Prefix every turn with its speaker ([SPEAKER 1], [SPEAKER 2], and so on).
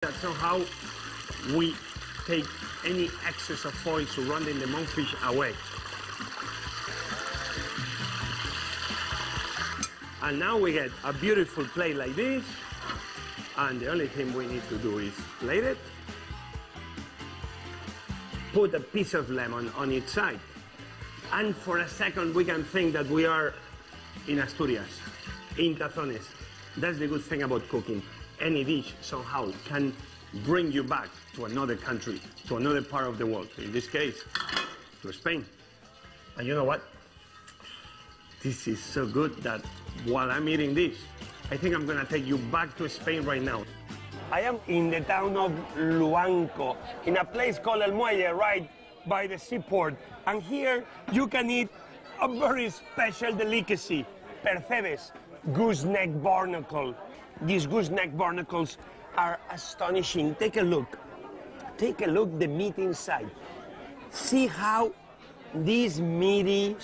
[SPEAKER 1] that somehow we take any excess of oil surrounding the monkfish away. And now we get a beautiful plate like this, and the only thing we need to do is plate it, put a piece of lemon on each side, and for a second we can think that we are in Asturias, in Tazones. That's the good thing about cooking. Any dish somehow can bring you back to another country, to another part of the world, in this case, to Spain. And you know what? This is so good that while I'm eating this, I think I'm gonna take you back to Spain right now. I am in the town of Luanco, in a place called El Muelle, right by the seaport. And here you can eat a very special delicacy, percebes, gooseneck barnacle. These gooseneck barnacles are astonishing. Take a look. Take a look, the meat inside. See how these meaty